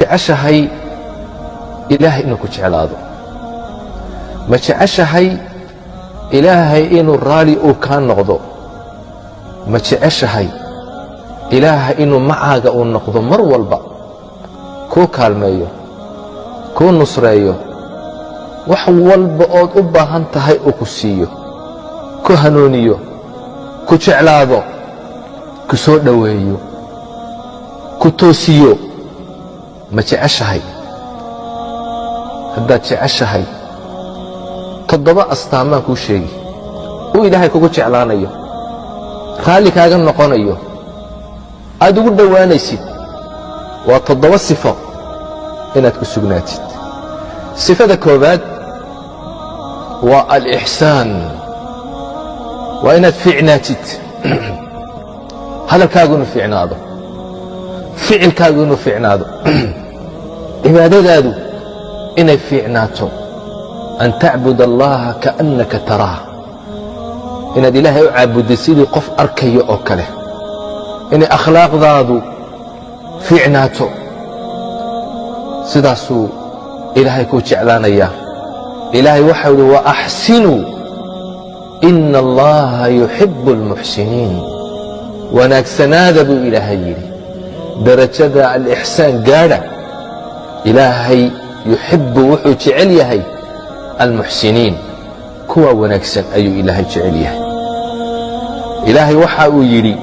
jeceshahay ilaahay inuu ku jeclaado? ma jeceshahay ilaahay inuu raali uu kaa noqdo? ma jeceshahay ilaahay inuu macaaga uu noqdo mar walba, kuu kaalmeeyo, kuu nusreeyo, wax walba ood u baahan tahay uu ku siiyo, ku hanuuniyo, ku jeclaado, ku soo dhoweeyo, ku toosiyo? ma jeceshahay? haddaad jeceshahay 7 astaamaan kuu sheegi uu ilaahay kugu jeclaanayo, raalli kaaga noqonayo, aad ugu dhowaanaysid. waa 7 sifo inaad ku sugnaatid. sifada koobaad waa alixsaan, waa inaad fiicnaatid. hadalkaagu inuu fiicnaado, ficilkaagu inuu fiicnaado, cibaadadaadu inay fiicnaato. an tacbud allaha kaannaka taraah, inaad ilaahay u caabuddo sidii qof arkayo oo kale, inay akhlaaqdaadu fiicnaato. sidaasuu ilaahay kuu jeclaanayaa. ilaahay waxau idhi waaxsinuu ina allaha yuxibu almuxsiniin. wanaagsanaada buu ilaahay yidhi, darajada alixsaan gaadha. ilaahay yuxibu wuxuu jecel yahay almuxsiniin, kuwa wanaagsan ayuu ilaahay jecel yahay. ilaahay waxa uu yidhi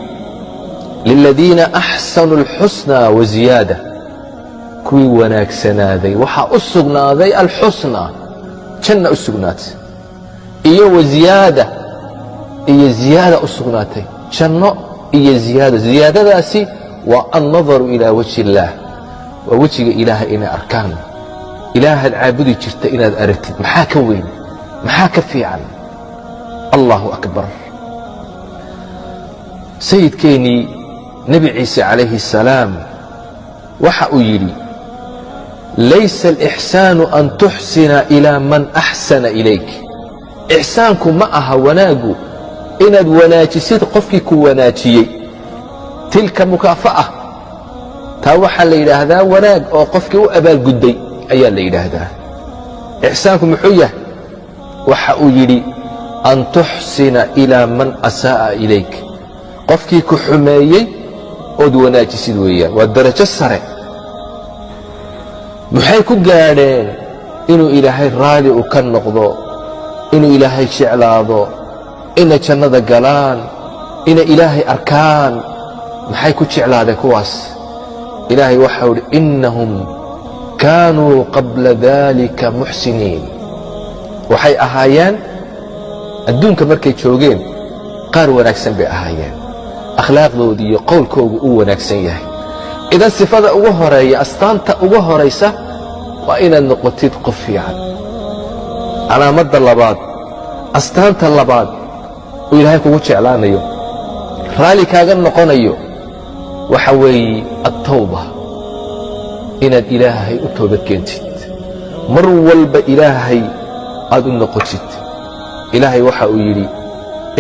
liladiina axsanuu alxusnaa waziyaada, kuwii wanaagsanaaday waxaa u sugnaaday alxusnaa, janna u sugnaatay, iyo waziyaada, iyo ziyaada u sugnaatay, janno iyo ziyaado. ziyaadadaasi waa annadaru ilaa wajhi illaah, waa wejiga ilaahay inay arkaan. ilaahaad caabudi jirta inaad aragtid, maxaa ka weyn, maxaa ka fiican? allahu akbar. sayidkeennii nebi ciise calayhi الsalaam waxa uu yidhi laysa alixsaanu an tuxsina ilaa man axsana ilayk. ixsaanku ma aha wanaaggu inaad wanaajisid qofkii ku wanaajiyey. tilka mukaafa'a, taa waxaa la yidhaahdaa wanaag oo qofkii u abaalgudday ayaa la yidhaahdaa. ixsaanku muxuu yahay? waxa uu yidhi an tuxsina ilaa man asaa'a ilayk, qofkii ku xumeeyey ood wanaajisid weeyaan. waa darajo sare. maxay ku gaadheen? inuu ilaahay raali u ka noqdo, inuu ilaahay jeclaado, inay jannada galaan, inay ilaahay arkaan. maxay ku jeclaadeen kuwaas? ilaahay waxau idhi innahum kaanuu qabla dalika muxsiniin. waxay ahaayeen adduunka markay joogeen qaar wanaagsan bay ahaayeen, akhlaaqdooda iyo qowlkoogu uu wanaagsan yahay. idan sifada ugu horeeya, astaanta ugu horaysa waa inaad noqotid qof fiican. calaamadda labaad, astaanta labaad uu ilaahay kugu jeclaanayo, raalli kaaga noqonayo, waxa weeye attawba, inaad ilaahay u toobad keentid, mar walba ilaahay aad u noqotid. ilaahay waxa uu yidhi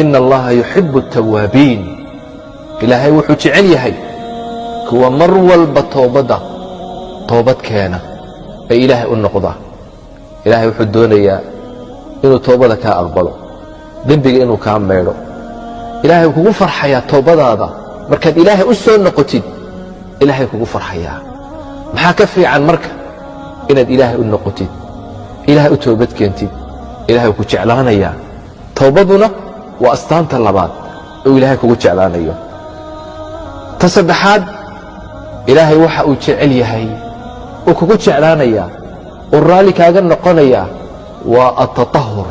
ina allaha yuxibu الtawaabiin. ilaahay wuxuu jecel yahay kuwa mar walba toobad keena ee ilaahay u noqda. ilaahay wuxuu doonayaa inuu toobada kaa aqbalo, dembiga inuu kaa maydho. ilaahay kugu farxayaa toobadaada markaad ilaahay u soo noqotid. ilaahay kugu farxayaa. maxaa ka fiican marka inaad ilaahay u noqotid, ilaahay u toobad keentid? ilaahay ku jeclaanayaa. toobaduna waa astaanta labaad oo ilaahay kugu jeclaanayo. ta saddexaad, ilaahay waxa uu jecel yahay uu kugu jeclaanayaa, uu raalli kaaga noqonayaa, waa atatahur,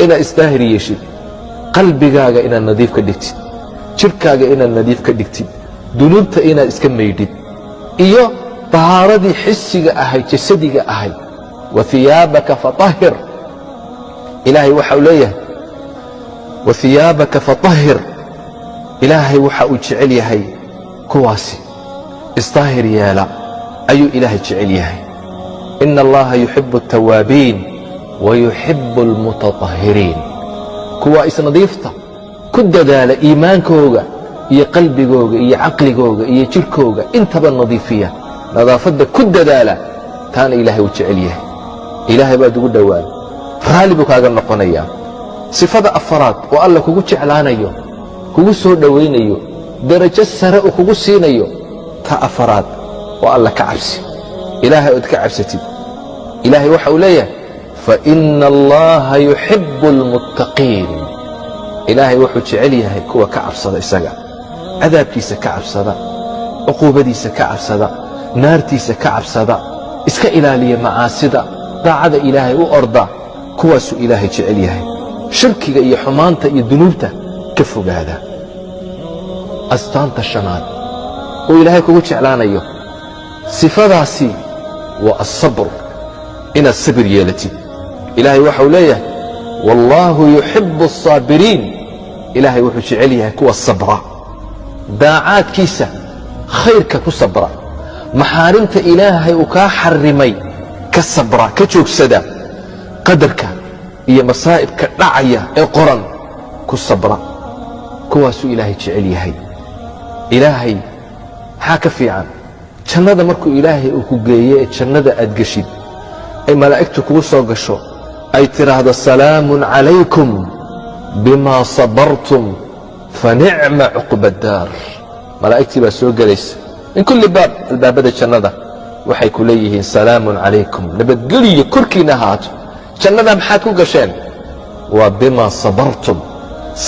inaad isdaahir yeeshid, qalbigaaga inaad nadiif ka dhigtid, jidhkaaga inaad nadiif ka dhigtid, dunuubta inaad iska maydhid, iyo tahaaradii xisiga ahayd, jasadiga ahayd. wahiyaabaka fatahhir. ilaahay waxa uu leeyahay wahiyaabaka fatahhir. ilaahay waxa uu jecel yahay kuwaasi isdaahir yeela ayuu ilaahay jecel yahay. ina allaha yuxibu الtawaabiin wayuxibu اlmutatahhiriin. kuwa isnadiifta ku dadaala iimaankooga iyo qalbigooga iyo caqligooga iyo jidhkooga intaba nadiifiya, nadaafadda ku dadaala taana ilaahay uu jecel yahay ilaahay baad ugu dhowaan raalli buu kaaga noqonayaa sifada afaraad oo alla kugu jeclaanayo kugu soo dhowaynayo darajo sare uu kugu siinayo ta afaraad oo alla ka cabsi ilaahay ood ka cabsatid ilaahay waxa uu leeyahay faina allaha yuxibu almuttaqiin ilaahay wuxuu jecel yahay kuwa ka cabsada isaga cadaabkiisa ka cabsada cuquubadiisa ka cabsada naartiisa ka cabsada iska ilaaliya macaasida daacada ilaahay u orda kuwaasuu ilaahay jecel yahay shirkiga iyo xumaanta iyo dunuubta ka fogaada astaanta shanaad oo ilaahay kugu jeclaanayo sifadaasi waa asabr inaad sabir yeelatid ilaahay waxau leeyahay wallaahu yuxibu الصaabiriin ilaahay wuxuu jecel yahay kuwa sabra daacaadkiisa khayrka ku sabra maxaarimta ilaahay uu kaa xarimay ka sabra ka joogsada qadarka iyo masaa'ibka dhacaya ee qoran ku sabra kuwaasuu ilaahay jecel yahay ilaahay maxaa ka fiican jannada markuu ilaahay uu ku geeye ee jannada aad geshid ay malaa'igtu kugu soo gasho ay tidhaahdo salaamun calaykum bima sabartum fanicma cuqba daar malaa'igtii baa soo gelaysa min kulli baab albaabada jannada waxay ku leeyihiin salaamun calaykum nabadgeliyo korkiina ahaato jannada maxaad ku gasheen waa bima sabartum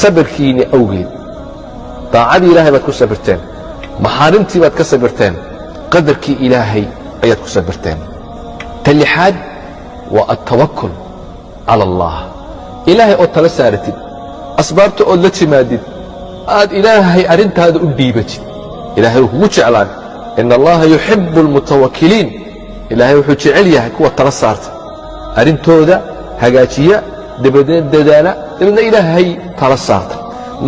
sabirkiinni awgeed daacadii ilaahay baad ku sabirteen maxaarimtii baad ka sabirteen qadarkii ilaahay ayaad ku sabirteen ta lixaad waa altawakul cala allah ilaahay ood tala saaratid asbaabta ood la timaadid aad ilaahay arrintaada u dhiibatid ilaahay wuu kugu jeclaan ina allaha yuxibu almutawakiliin ilaahay wuxuu jecel yahay kuwa tala saarta arrintooda hagaajiya dabadeed dadaala dabeedna ilaahay tala saarta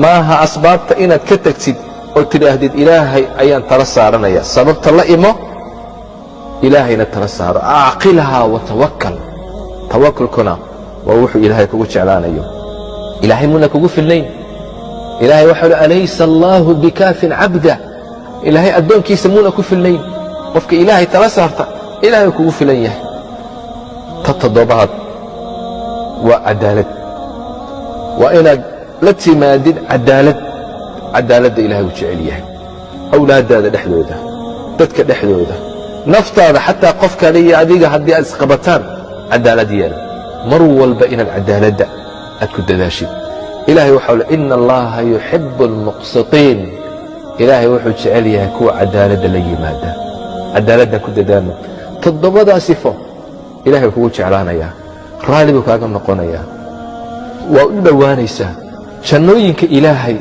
maaha asbaabta inaad ka tagtid oo tidhaahdid ilaahay ayaan tala saaranaya sababta la imo ilaahayna tala saaro acqilhaa watawakal tawakulkuna waa wuxuu ilaahay kugu jeclaanayo ilaahay muuna kugu filnayn ilaahay waxau hi alaysa allaahu bikaafin cabda ilaahay addoonkiisa muuna ku filnayn qofka ilaahay tala saarta ilaahay kugu filan yahay ta toddobaad waa cadaalad waa inaad la timaadid cadaaladda ilaahay uu jecel yahay awlaaddaada dhexdooda dadka dhexdooda naftaada xataa qof kale iyo adiga haddii aad isqabataan cadaalad yeela mar walba inaad cadaaladda aad ku dadaashid ilaahay waxau le ina allaha yuxibu almuqsitiin ilaahay wuxuu jecel yahay kuwa cadaaladda la yimaada cadaaladdan ku dadaalno toddobadaa sifo ilahay kugu jeclaanayaa raalli buu kaaga noqonayaa waa u dhowaanaysaa jannooyinka ilaahay